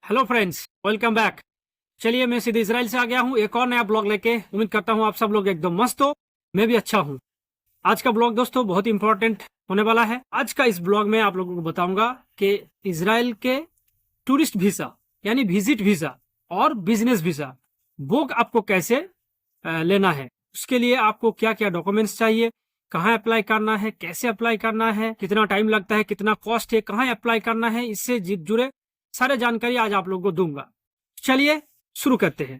Hello friends, welcome back. चलिए, मैं सीधे इजराइल से आ गया हूँ एक और नया ब्लॉग लेके। उम्मीद करता हूँ आप सब लोग एकदम मस्त हो, मैं भी अच्छा हूँ। आज का ब्लॉग दोस्तों बहुत इंपॉर्टेंट होने वाला है। आज का इस ब्लॉग में आप लोगों को बताऊंगा कि इजराइल के टूरिस्ट वीजा यानी विजिट वीजा और बिजनेस वीजा वो आपको कैसे लेना है। उसके लिए आपको क्या क्या डॉक्यूमेंट्स चाहिए, कहाँ अप्लाई करना है, कैसे अप्लाई करना है, कितना टाइम लगता है, कितना कॉस्ट है, कहाँ अप्लाई करना है, इससे जुड़े सारे जानकारी आज आप लोगों को दूंगा। चलिए शुरू करते हैं।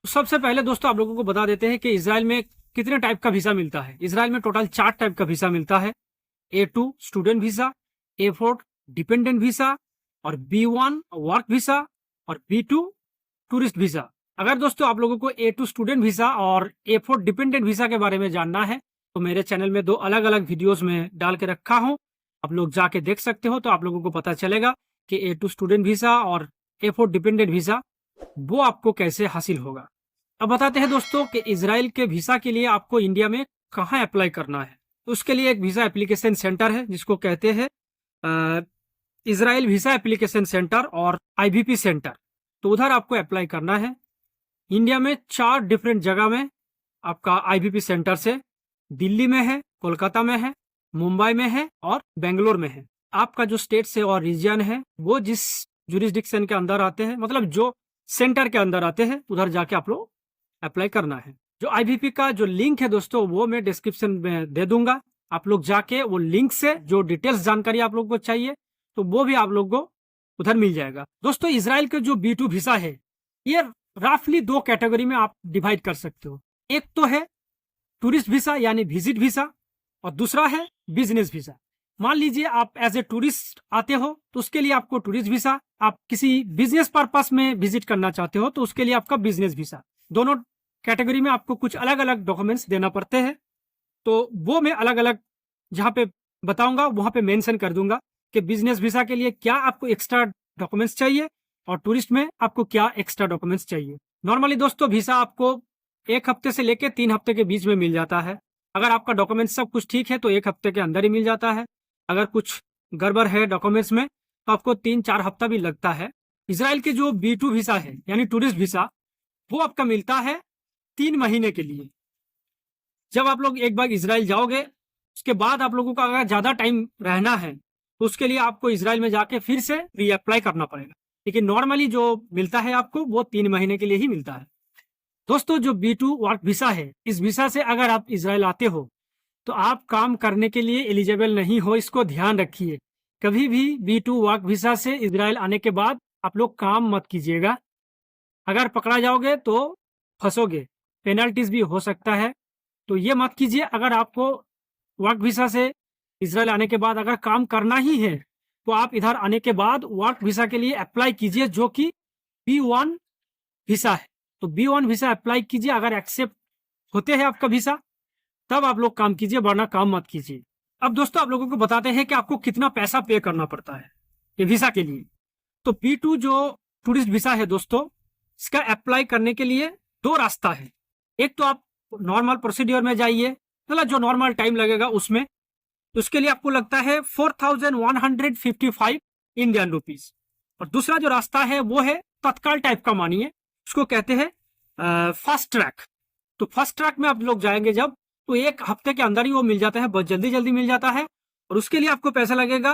सबसे पहले दोस्तों आप लोगों को बता देते हैं कि इजराइल में कितने टाइप का वीजा मिलता है। इजराइल में टोटल 4 टाइप का वीजा मिलता है। A2 student visa, A4 dependent visa और B1 वर्क वीजा और B2 टूरिस्ट वीजा। अगर दोस्तों आप लोगों को A2 स्टूडेंट वीजा और A4 डिपेंडेंट वीजा के बारे में जानना है तो मेरे चैनल में 2 अलग अलग वीडियोस में डाल के रखा हूं, आप लोग जाके देख सकते हो। तो आप लोगों को पता चलेगा कि A2 स्टूडेंट वीजा और A4 डिपेंडेंट वीजा वो आपको कैसे हासिल होगा। अब बताते हैं दोस्तों कि इजराइल के वीजा के लिए आपको इंडिया में कहाँ अप्लाई करना है। उसके लिए एक वीजा एप्लीकेशन सेंटर है जिसको कहते हैं इजराइल वीजा एप्लीकेशन सेंटर और IVP सेंटर। तो उधर आपको अप्लाई करना है। इंडिया में 4 डिफरेंट जगह में आपका IVP सेंटर से, दिल्ली में है, कोलकाता में है, मुंबई में है और बेंगलोर में है। आपका जो स्टेट से और रीजन है वो जिस जुरिस्डिक्शन के अंदर आते हैं, मतलब जो सेंटर के अंदर आते हैं, उधर जाके आप लोग अप्लाई करना है। जो IVP का जो लिंक है दोस्तों वो मैं डिस्क्रिप्शन में दे दूंगा। आप लोग जाके वो लिंक से जो डिटेल्स जानकारी आप लोग को चाहिए तो वो भी आप लोग को उधर मिल जाएगा। दोस्तों इजराइल का जो B2 वीजा है ये रफली 2 कैटेगरी में आप डिवाइड कर सकते हो। एक तो है टूरिस्ट वीजा यानी विजिट वीजा और दूसरा है बिजनेस वीजा। मान लीजिए आप एज ए टूरिस्ट आते हो तो उसके लिए आपको टूरिस्ट वीजा, आप किसी बिजनेस पर्पस में विजिट करना चाहते हो तो उसके लिए आपका बिजनेस वीजा। दोनों कैटेगरी में आपको कुछ अलग अलग डॉक्यूमेंट्स देना पड़ते हैं। तो वो मैं अलग अलग जहाँ पे बताऊंगा वहां पे मेंशन कर दूंगा कि बिजनेस वीजा के लिए क्या आपको एक्स्ट्रा डॉक्यूमेंट्स चाहिए और टूरिस्ट में आपको क्या एक्स्ट्रा डॉक्यूमेंट्स चाहिए। नॉर्मली दोस्तों वीजा आपको 1 हफ्ते से लेकर 3 हफ्ते के बीच में मिल जाता है। अगर आपका डॉक्यूमेंट्स सब कुछ ठीक है तो 1 हफ्ते के अंदर ही मिल जाता है। अगर कुछ गड़बड़ है डॉक्यूमेंट्स में तो आपको 3-4 हफ्ता भी लगता है। इजराइल के जो B2 वीजा है यानी टूरिस्ट वीजा वो आपका मिलता है 3 महीने के लिए। जब आप लोग एक बार इजराइल जाओगे उसके बाद आप लोगों को अगर ज्यादा टाइम रहना है तो उसके लिए आपको इजराइल में जाके फिर से रीअप्लाई करना पड़ेगा। लेकिन नॉर्मली जो मिलता है आपको वो 3 महीने के लिए ही मिलता है। दोस्तों जो B2 वर्क वीसा है, इस वीसा से अगर आप इजराइल आते हो तो आप काम करने के लिए एलिजिबल नहीं हो, इसको ध्यान रखिए। कभी भी B2 वर्क वीसा से इजराइल आने के बाद आप लोग काम मत कीजिएगा। अगर पकड़ा जाओगे तो फंसोगे, पेनल्टीज भी हो सकता है। तो ये मत कीजिए। अगर आपको वर्क वीसा से इजराइल आने के बाद अगर काम करना ही है तो आप इधर आने के बाद वर्क वीसा के लिए अप्लाई कीजिए जो कि B1 वीसा है। तो B1 वीसा अप्लाई कीजिए। अगर एक्सेप्ट होते हैं आपका वीसा तब आप लोग काम कीजिए, वरना काम मत कीजिए। अब दोस्तों आप लोगों को बताते हैं कि आपको कितना पैसा पे करना पड़ता है ये वीसा के लिए। तो B2 जो टूरिस्ट वीसा है दोस्तों, इसका अप्लाई करने के लिए 2 रास्ता है। एक तो आप नॉर्मल प्रोसीड्योर में जाइए, मतलब जो नॉर्मल टाइम लगेगा उसमें, तो उसके लिए आपको लगता है 4155 इंडियन रुपीज। और दूसरा जो रास्ता है वो है तत्काल टाइप का, मानिए उसको कहते हैं फास्ट ट्रैक। तो फास्ट ट्रैक में आप लोग जाएंगे जब, तो 1 हफ्ते के अंदर ही वो मिल जाता है, बहुत जल्दी जल्दी मिल जाता है। और उसके लिए आपको पैसा लगेगा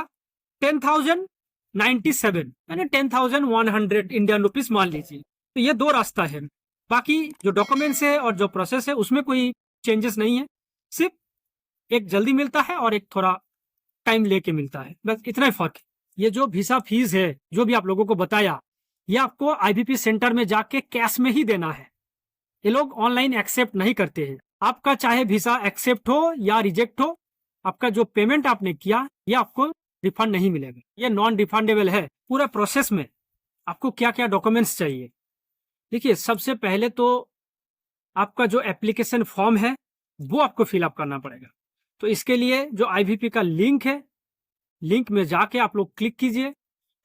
10,097 यानी 10,100 इंडियन रुपीज मान लीजिए। तो ये 2 रास्ता है। बाकी जो डॉक्यूमेंट्स है और जो प्रोसेस है उसमें कोई चेंजेस नहीं है, सिर्फ एक जल्दी मिलता है और एक थोड़ा टाइम लेके मिलता है, बस इतना ही फर्क है। ये जो वीसा फीस है जो भी आप लोगों को बताया, ये आपको IVP सेंटर में जाके कैश में ही देना है। ये लोग ऑनलाइन एक्सेप्ट नहीं करते हैं। आपका चाहे वीसा एक्सेप्ट हो या रिजेक्ट हो, आपका जो पेमेंट आपने किया ये आपको रिफंड नहीं मिलेगा, ये नॉन रिफंडेबल है। पूरा प्रोसेस में आपको क्या क्या डॉक्यूमेंट्स चाहिए, देखिए सबसे पहले तो आपका जो एप्लीकेशन फॉर्म है वो आपको फिलअप करना पड़ेगा। तो इसके लिए जो IVP का लिंक है, लिंक में जाके आप लोग क्लिक कीजिए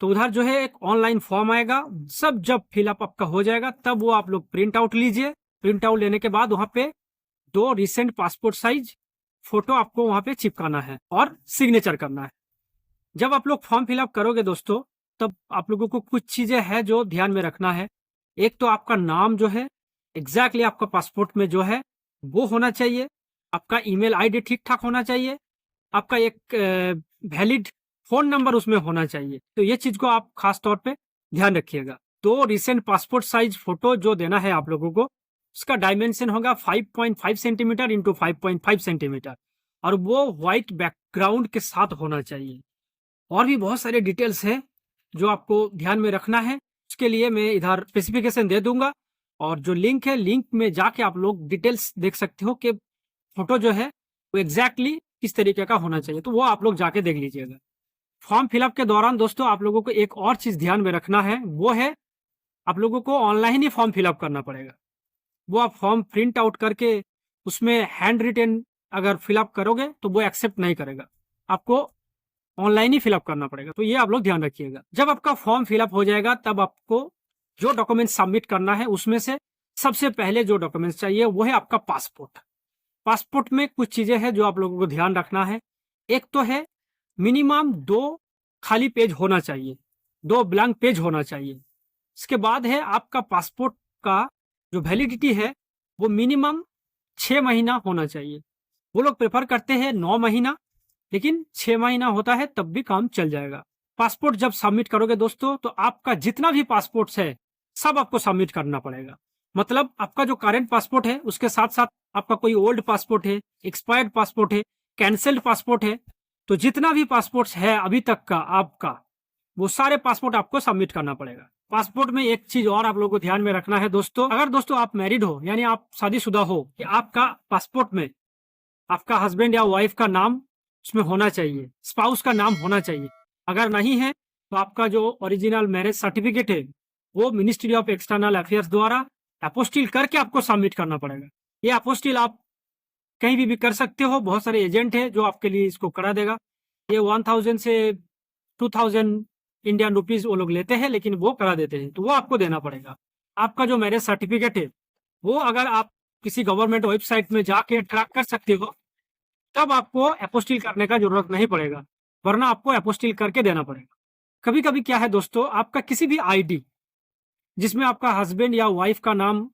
तो उधर जो है एक ऑनलाइन फॉर्म आएगा। सब जब फिलअप आपका हो जाएगा तब वो आप लोग प्रिंट आउट लीजिए। प्रिंट आउट लेने के बाद वहां पे 2 रिसेंट पासपोर्ट साइज फोटो आपको वहां पे चिपकाना है और सिग्नेचर करना है। जब आप लोग फॉर्म फिलअप करोगे दोस्तों तब आप लोगों को कुछ चीज़ें हैं जो ध्यान में रखना है। एक तो आपका नाम जो है एग्जैक्टली आपका पासपोर्ट में जो है वो होना चाहिए, आपका ईमेल आईडी ठीक-ठाक होना चाहिए, आपका एक वैलिड फ़ोन नंबर उसमें होना चाहिए। तो ये चीज़ को आप ख़ास तौर पे ध्यान रखिएगा। 2 रिसेंट पासपोर्ट साइज़ फ़ोटो जो देना है आप लोगों को, उसका डायमेंशन होगा 5.5 सेंटीमीटर इंटू 5.5 सेंटीमीटर और वो व्हाइट बैकग्राउंड के साथ होना चाहिए। और भी बहुत सारे डिटेल्स हैं जो आपको ध्यान में रखना है। उसके लिए मैं इधर स्पेसिफिकेशन दे दूँगा और जो लिंक है, लिंक में जाके आप लोग डिटेल्स देख सकते हो कि फ़ोटो जो है वो एग्ज़ैक्टली किस तरीके का होना चाहिए, तो वो आप लोग जाके देख लीजिएगा। फॉर्म फिलअप के दौरान दोस्तों आप लोगों को एक और चीज़ ध्यान में रखना है, वो है आप लोगों को ऑनलाइन ही फॉर्म फिलअप करना पड़ेगा। वो आप फॉर्म प्रिंट आउट करके उसमें हैंड रिटेन अगर फिलअप करोगे तो वो एक्सेप्ट नहीं करेगा। आपको ऑनलाइन ही फिलअप करना पड़ेगा, तो ये आप लोग ध्यान रखिएगा। जब आपका फॉर्म फिलअप हो जाएगा तब आपको जो डॉक्यूमेंट सबमिट करना है उसमें से सबसे पहले जो डॉक्यूमेंट्स चाहिए वो है आपका पासपोर्ट। पासपोर्ट में कुछ चीजें हैं जो आप लोगों को ध्यान रखना है। एक तो है मिनिमम 2 खाली पेज होना चाहिए, 2 ब्लैंक पेज होना चाहिए। इसके बाद है आपका पासपोर्ट का जो वैलिडिटी है वो मिनिमम 6 महीना होना चाहिए। वो लोग प्रेफर करते हैं 9 महीना, लेकिन 6 महीना होता है तब भी काम चल जाएगा। पासपोर्ट जब सबमिट करोगे दोस्तों तो आपका जितना भी पासपोर्ट्स है सब आपको सबमिट करना पड़ेगा। मतलब आपका जो करंट पासपोर्ट है उसके साथ साथ आपका कोई ओल्ड पासपोर्ट है, एक्सपायर्ड पासपोर्ट है, कैंसल्ड पासपोर्ट है, तो जितना भी पासपोर्ट्स है अभी तक का आपका, वो सारे पासपोर्ट आपको सबमिट करना पड़ेगा। पासपोर्ट में एक चीज और आप लोगों को ध्यान में रखना है दोस्तों, अगर दोस्तों आप मैरिड हो यानी आप शादीशुदा हो, कि आपका पासपोर्ट में आपका हस्बैंड या वाइफ का नाम उसमें होना चाहिए, स्पाउस का नाम होना चाहिए। अगर नहीं है तो आपका जो ओरिजिनल मैरिज सर्टिफिकेट है वो मिनिस्ट्री ऑफ एक्सटर्नल अफेयर्स द्वारा अपोस्टिल करके आपको सबमिट करना पड़ेगा। ये अपोस्टिल आप कहीं भी कर सकते हो, बहुत सारे एजेंट है जो आपके लिए इसको करा देगा। ये 1000 से 2000 इंडियन रुपीज वो लोग लेते हैं, लेकिन वो करा देते हैं, तो वो आपको देना पड़ेगा। आपका जो मैरिज सर्टिफिकेट है वो अगर आप किसी गवर्नमेंट वेबसाइट में जाके ट्रैक कर सकते हो तब आपको अपोस्टिल करने का जरूरत नहीं पड़ेगा, वरना आपको अपोस्टिल करके देना पड़ेगा। कभी कभी क्या है दोस्तों, आपका किसी भी आईडी जिसमें आपका हस्बैंड या वाइफ का नाम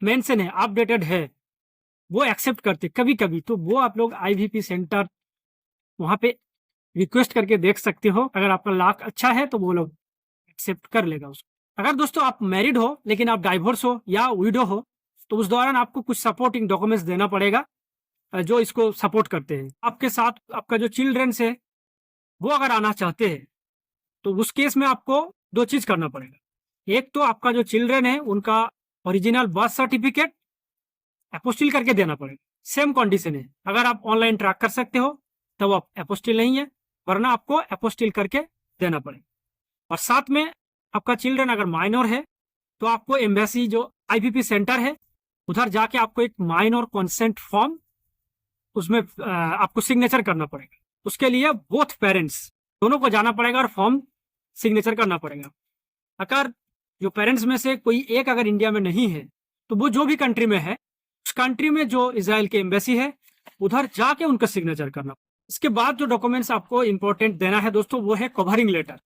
मेंशन है, अपडेटेड है, वो एक्सेप्ट करते कभी कभी, तो वो आप लोग आईवीपी सेंटर वहां पे रिक्वेस्ट करके देख सकते हो। अगर आपका लाक अच्छा है तो वो लोग एक्सेप्ट कर लेगा उसको। अगर दोस्तों आप मैरिड हो लेकिन आप डाइवोर्स हो या विडो हो तो उस दौरान आपको कुछ सपोर्टिंग डॉक्यूमेंट्स देना पड़ेगा जो इसको सपोर्ट करते हैं। आपके साथ आपका जो चिल्ड्रंस है वो अगर आना चाहते हैं तो उस केस में आपको 2 चीज करना पड़ेगा। एक तो आपका जो चिल्ड्रन है उनका ओरिजिनल बर्थ सर्टिफिकेट अपोस्टिल करके देना पड़ेगा। सेम कंडीशन है, अगर आप ऑनलाइन ट्रैक कर सकते हो तब आप अपोस्टिल नहीं है, वरना आपको अपोस्टिल करके देना पड़ेगा। और साथ में आपका चिल्ड्रन अगर माइनर है तो आपको एम्बेसी जो आईवीपी सेंटर है उधर जाके आपको एक माइनर कंसेंट फॉर्म उसमें आपको सिग्नेचर करना पड़ेगा। उसके लिए बोथ पेरेंट्स दोनों को जाना पड़ेगा और फॉर्म सिग्नेचर करना पड़ेगा। अगर जो पेरेंट्स में से कोई एक अगर इंडिया में नहीं है तो वो जो भी कंट्री में है उस कंट्री में जो इजराइल के एम्बेसी है उधर जाके उनका सिग्नेचर करना। इसके बाद जो डॉक्यूमेंट्स आपको इंपॉर्टेंट देना है दोस्तों वो है कवरिंग लेटर।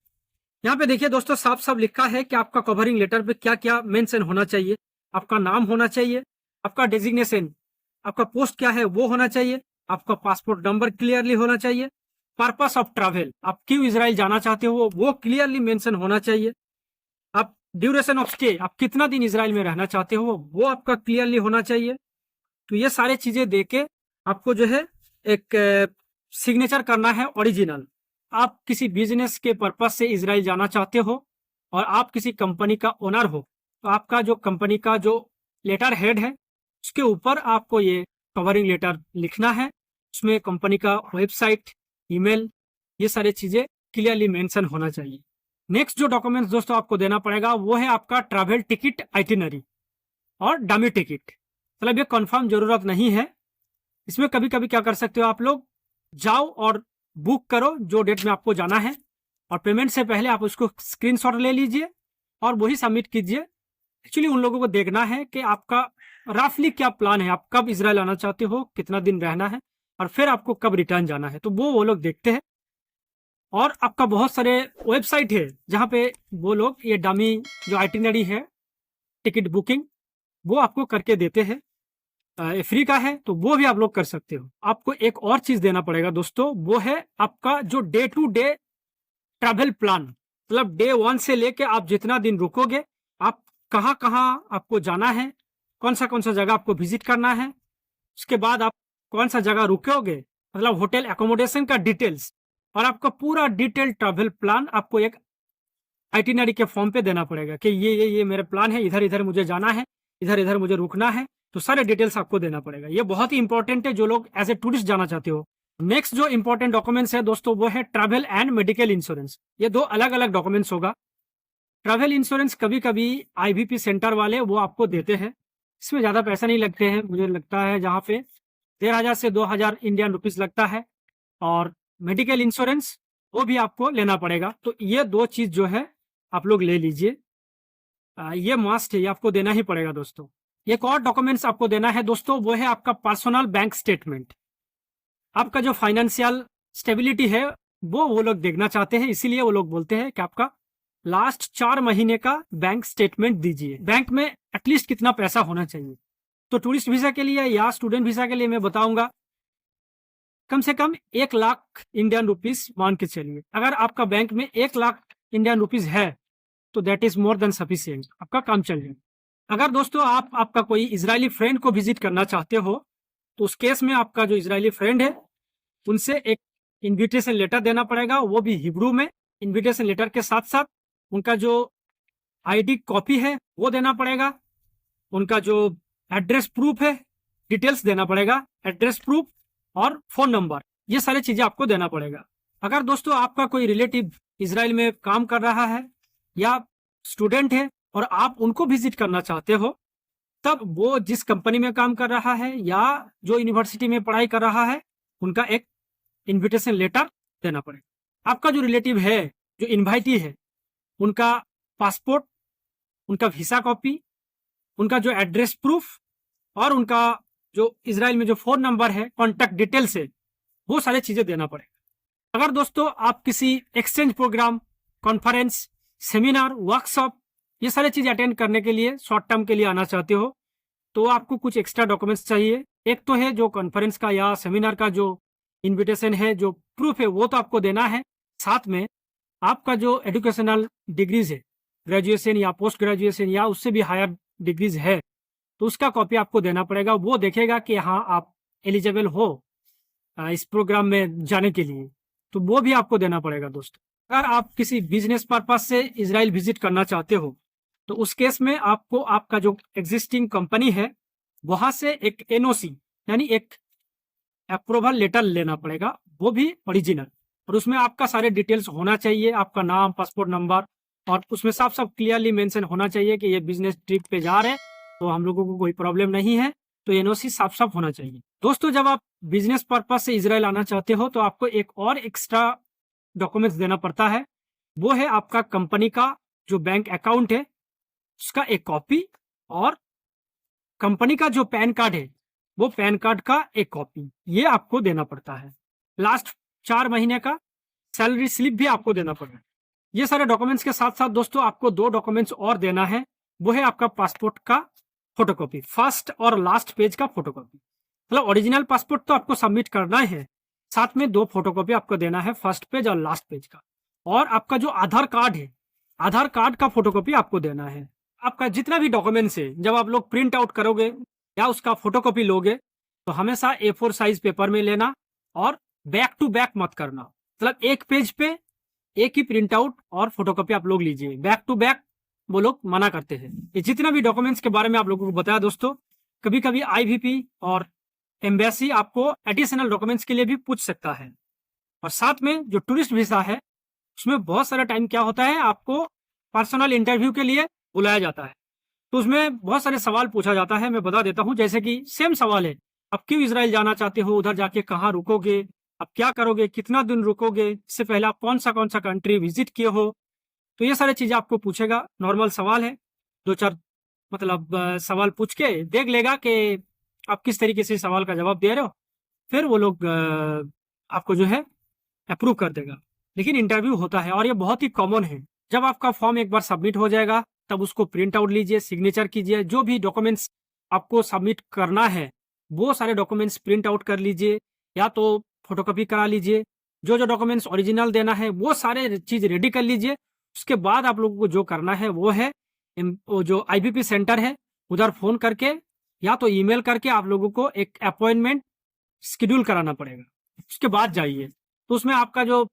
यहाँ पे देखिए दोस्तों साफ साफ लिखा है कि आपका कवरिंग लेटर पे क्या क्या मेंशन होना चाहिए। आपका नाम होना चाहिए, आपका डेजिग्नेशन, आपका पोस्ट क्या है वो होना चाहिए, आपका पासपोर्ट नंबर क्लियरली होना चाहिए, पर्पस ऑफ ट्रैवल, आप क्यों इजराइल जाना चाहते हो वो क्लियरली मेंशन होना चाहिए, आप ड्यूरेशन ऑफ स्टे, आप कितना दिन इजराइल में रहना चाहते हो वो आपका क्लियरली होना चाहिए। तो ये सारे चीजें देके आपको जो है एक सिग्नेचर करना है ओरिजिनल। आप किसी बिजनेस के पर्पज से इजराइल जाना चाहते हो और आप किसी कंपनी का ओनर हो तो आपका जो कंपनी का जो लेटर हेड है उसके ऊपर आपको ये कवरिंग लेटर लिखना है। उसमें कंपनी का वेबसाइट, ईमेल, ये सारी चीजें क्लियरली मेंशन होना चाहिए। नेक्स्ट जो डॉक्यूमेंट्स दोस्तों आपको देना पड़ेगा वो है आपका ट्रैवल टिकट आइटिनरी और डमी टिकट। मतलब ये कंफर्म जरूरत नहीं है, इसमें कभी कभी क्या कर सकते हो आप लोग, जाओ और बुक करो जो डेट में आपको जाना है और पेमेंट से पहले आप उसको स्क्रीनशॉट ले लीजिए और वही सबमिट कीजिए। एक्चुअली उन लोगों को देखना है कि आपका रफली क्या प्लान है, आप कब इजराइल आना चाहते हो, कितना दिन रहना है और फिर आपको कब रिटर्न जाना है, तो वो लोग देखते हैं। और आपका बहुत सारे वेबसाइट है जहाँ पे वो लोग ये डमी जो आइटिनरी है, टिकट बुकिंग, वो आपको करके देते हैं। फ्री का है तो वो भी आप लोग कर सकते हो। आपको एक और चीज देना पड़ेगा दोस्तों, वो है आपका जो day to day travel plan. मतलब डे 1 से लेके आप जितना दिन रुकोगे, आप कहाँ कहाँ आपको जाना है, कौन सा जगह आपको विजिट करना है, उसके बाद आप कौन सा जगह रुकोगे, मतलब होटल एकोमोडेशन का डिटेल्स, और आपका पूरा डिटेल ट्रैवल प्लान आपको एक आइटिनरी के फॉर्म पे देना पड़ेगा कि ये मेरे प्लान है, इधर इधर मुझे जाना है, इधर इधर मुझे रुकना है। तो सारे डिटेल्स आपको देना पड़ेगा। ये बहुत ही इंपॉर्टेंट है जो लोग एज ए टूरिस्ट जाना चाहते हो। नेक्स्ट जो इंपॉर्टेंट डॉक्यूमेंट्स है दोस्तों, वो है ट्रैवल एंड मेडिकल इंश्योरेंस। ये दो अलग अलग डॉक्यूमेंट्स होगा। ट्रैवल इंश्योरेंस कभी कभी आईवीपी सेंटर वाले वो आपको देते हैं, इसमें ज्यादा पैसा नहीं लगते हैं, मुझे लगता है जहाँ पे 1,500 से 2,000 इंडियन रुपीज लगता है। और मेडिकल इंश्योरेंस वो भी आपको लेना पड़ेगा। तो ये दो चीज जो है आप लोग ले लीजिए, ये मस्ट है, ये आपको देना ही पड़ेगा दोस्तों। एक और डॉक्यूमेंट्स आपको देना है दोस्तों, वो है आपका पर्सनल बैंक स्टेटमेंट। आपका जो फाइनेंशियल स्टेबिलिटी है वो लोग देखना चाहते हैं, इसीलिए वो लोग बोलते हैं कि आपका लास्ट 4 महीने का बैंक स्टेटमेंट दीजिए। बैंक में एटलीस्ट कितना पैसा होना चाहिए। तो टूरिस्ट वीजा के लिए या स्टूडेंट वीजा के लिए मैं बताऊंगा, कम से कम 1 लाख इंडियन रुपीस मान के चलिए। अगर आपका बैंक में 1 लाख इंडियन रुपीस है तो that is more than sufficient, आपका काम चल जाएगा। अगर दोस्तों आप आपका कोई इजरायली फ्रेंड को विजिट करना चाहते हो, तो उस केस में आपका जो इजरायली फ्रेंड है उनसे एक इनविटेशन लेटर देना पड़ेगा, वो भी हिब्रू में। इनविटेशन लेटर के साथ साथ उनका जो आईडी कॉपी है वो देना पड़ेगा, उनका जो एड्रेस प्रूफ है, डिटेल्स देना पड़ेगा, एड्रेस प्रूफ और फोन नंबर, ये सारी चीजें आपको देना पड़ेगा। अगर दोस्तों आपका कोई रिलेटिव इजराइल में काम कर रहा है या स्टूडेंट है और आप उनको विजिट करना चाहते हो, तब वो जिस कंपनी में काम कर रहा है या जो यूनिवर्सिटी में पढ़ाई कर रहा है, उनका एक इनविटेशन लेटर देना पड़ेगा। आपका जो रिलेटिव है, जो इनवाइटी है, उनका पासपोर्ट, उनका वीसा कॉपी, उनका जो एड्रेस प्रूफ और उनका जो इजराइल में जो फोन नंबर है, कॉन्टैक्ट डिटेल्स है, वो सारी चीजें देना पड़ेगा। अगर दोस्तों आप किसी exchange program, conference, seminar, workshop, ये सारी चीजें अटेंड करने के लिए शॉर्ट टर्म के लिए आना चाहते हो, तो आपको कुछ एक्स्ट्रा डॉक्यूमेंट्स चाहिए। एक तो है जो कॉन्फ्रेंस का या सेमिनार का जो इनविटेशन है, जो प्रूफ है, वो तो आपको देना है। साथ में आपका जो एजुकेशनल डिग्रीज है, ग्रेजुएशन या पोस्ट ग्रेजुएशन या उससे भी हायर डिग्रीज है, तो उसका कॉपी आपको देना पड़ेगा। वो देखेगा कि हाँ आप एलिजिबल हो इस प्रोग्राम में जाने के लिए, तो वो भी आपको देना पड़ेगा दोस्तों। अगर आप किसी बिजनेस पर्पज से इजराइल विजिट करना चाहते हो, तो उस केस में आपको आपका जो एग्जिस्टिंग कंपनी है वहां से एक एनओसी यानी एक अप्रूवल लेटर लेना पड़ेगा, वो भी ओरिजिनल, और उसमें आपका सारे डिटेल्स होना चाहिए, आपका नाम, पासपोर्ट नंबर, और उसमें साफ साफ क्लियरली मेंशन होना चाहिए कि ये बिजनेस ट्रिप पे जा रहे हैं, तो हम लोगों को कोई प्रॉब्लम नहीं है। तो एनओसी साफ साफ होना चाहिए दोस्तों। जब आप बिजनेस पर्पज से इजराइल आना चाहते हो, तो आपको एक और एक्स्ट्रा डॉक्यूमेंट्स देना पड़ता है, वो है आपका कंपनी का जो बैंक अकाउंट है उसका एक कॉपी, और कंपनी का जो पैन कार्ड है वो पैन कार्ड का एक कॉपी, ये आपको देना पड़ता है। लास्ट 4 महीने का सैलरी स्लिप भी आपको देना पड़ेगा। ये सारे डॉक्यूमेंट्स के साथ साथ दोस्तों आपको 2 डॉक्यूमेंट्स और देना है, वो है आपका पासपोर्ट का फोटोकॉपी, फर्स्ट और लास्ट पेज का फोटोकॉपी। मतलब ओरिजिनल पासपोर्ट तो आपको सबमिट करना है, साथ में 2 फोटोकॉपी आपको देना है, फर्स्ट पेज और लास्ट पेज का। और आपका जो आधार कार्ड है, आधार कार्ड का फोटोकॉपी आपको देना है। आपका जितना भी डॉक्यूमेंट्स है, जब आप लोग प्रिंट आउट करोगे या उसका फोटोकॉपी लोगे, तो हमेशा A4 साइज पेपर में लेना और बैक टू बैक मत करना। मतलब एक पेज पे एक ही प्रिंट आउट और फोटोकॉपी आप लोग लीजिए, बैक टू बैक वो लोग मना करते हैं। ये जितना भी डॉक्यूमेंट्स के बारे में आप लोगों को बताया दोस्तों, कभी कभी आईवीपी और एम्बेसी आपको एडिशनल डॉक्यूमेंट्स के लिए भी पूछ सकता है। और साथ में जो टूरिस्ट वीजा है, उसमें बहुत सारा टाइम क्या होता है, आपको पर्सनल इंटरव्यू के लिए बुलाया जाता है, तो उसमें बहुत सारे सवाल पूछा जाता है। मैं बता देता हूँ, जैसे कि सेम सवाल है, आप क्यों इजराइल जाना चाहते हो, उधर जाके कहाँ रुकोगे, आप क्या करोगे, कितना दिन रुकोगे, इससे पहले आप कौन सा कंट्री विजिट किए हो, तो ये सारी चीजें आपको पूछेगा। नॉर्मल सवाल है, 2-4 मतलब सवाल पूछ के देख लेगा कि आप किस तरीके से सवाल का जवाब दे रहे हो, फिर वो लोग आपको जो है अप्रूव कर देगा। लेकिन इंटरव्यू होता है और ये बहुत ही कॉमन है। जब आपका फॉर्म एक बार सबमिट हो जाएगा तब उसको प्रिंट आउट लीजिए, सिग्नेचर कीजिए, जो भी डॉक्यूमेंट्स आपको सबमिट करना है वो सारे डॉक्यूमेंट्स प्रिंट आउट कर लीजिए या तो फोटोकॉपी करा लीजिए। जो जो डॉक्यूमेंट्स ओरिजिनल देना है वो सारे चीज़ रेडी कर लीजिए। उसके बाद आप लोगों को जो करना है वो है वो जो आईबीपी सेंटर है उधर फ़ोन करके या तो ईमेल करके आप लोगों को एक अपॉइंटमेंट शेड्यूल कराना पड़ेगा। उसके बाद जाइए, तो उसमें आपका जो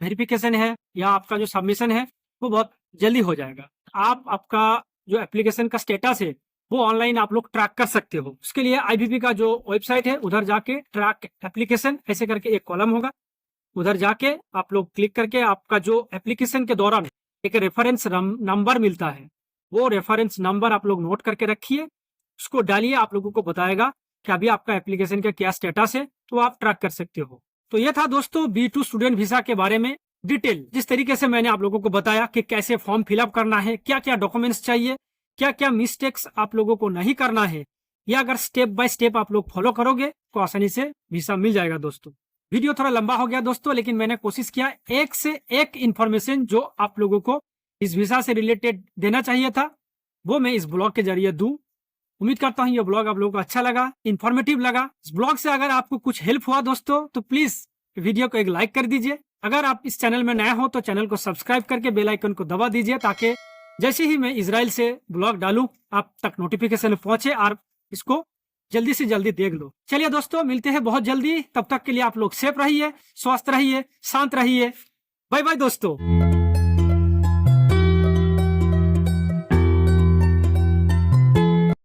वेरिफिकेशन है या आपका जो सबमिशन है वो बहुत जल्दी हो जाएगा। आपका जो एप्लीकेशन का स्टेटस है वो ऑनलाइन आप लोग ट्रैक कर सकते हो। उसके लिए आईबीपी का जो वेबसाइट है उधर जाके ट्रैक एप्लीकेशन ऐसे करके एक कॉलम होगा, उधर जाके आप लोग क्लिक करके आपका जो एप्लीकेशन के दौरान एक रेफरेंस नंबर मिलता है वो रेफरेंस नंबर आप लोग नोट करके रखिए, उसको डालिए। आप लोगों को बताएगा कि अभी आपका एप्लीकेशन का क्या स्टेटस है, तो आप ट्रैक कर सकते हो। तो ये था दोस्तों B2 स्टूडेंट वीजा के बारे में डिटेल। जिस तरीके से मैंने आप लोगों को बताया कि कैसे फॉर्म फिलअप करना है, क्या क्या डॉक्यूमेंट्स चाहिए, क्या क्या मिस्टेक्स आप लोगों को नहीं करना है, या अगर स्टेप बाय स्टेप आप लोग फॉलो करोगे तो आसानी से वीजा मिल जाएगा। दोस्तों वीडियो थोड़ा लंबा हो गया दोस्तों, लेकिन मैंने कोशिश किया एक से एक इन्फॉर्मेशन जो आप लोगों को इस वीजा से रिलेटेड देना चाहिए था वो मैं इस ब्लॉग के जरिए दूं। उम्मीद करता हूं ये ब्लॉग आप लोगों को अच्छा लगा, इन्फॉर्मेटिव लगा। इस ब्लॉग से अगर आपको कुछ हेल्प हुआ दोस्तों तो प्लीज वीडियो को एक लाइक कर दीजिए। अगर आप इस चैनल में नए हो तो चैनल को सब्सक्राइब करके बेल आइकन को दबा दीजिए ताकि जैसे ही मैं इजराइल से ब्लॉग डालूं आप तक नोटिफिकेशन पहुंचे और इसको जल्दी से जल्दी देख लो। चलिए दोस्तों मिलते हैं बहुत जल्दी, तब तक के लिए आप लोग सेफ रहिए, स्वस्थ रहिए, शांत रहिए। बाय बाय दोस्तों।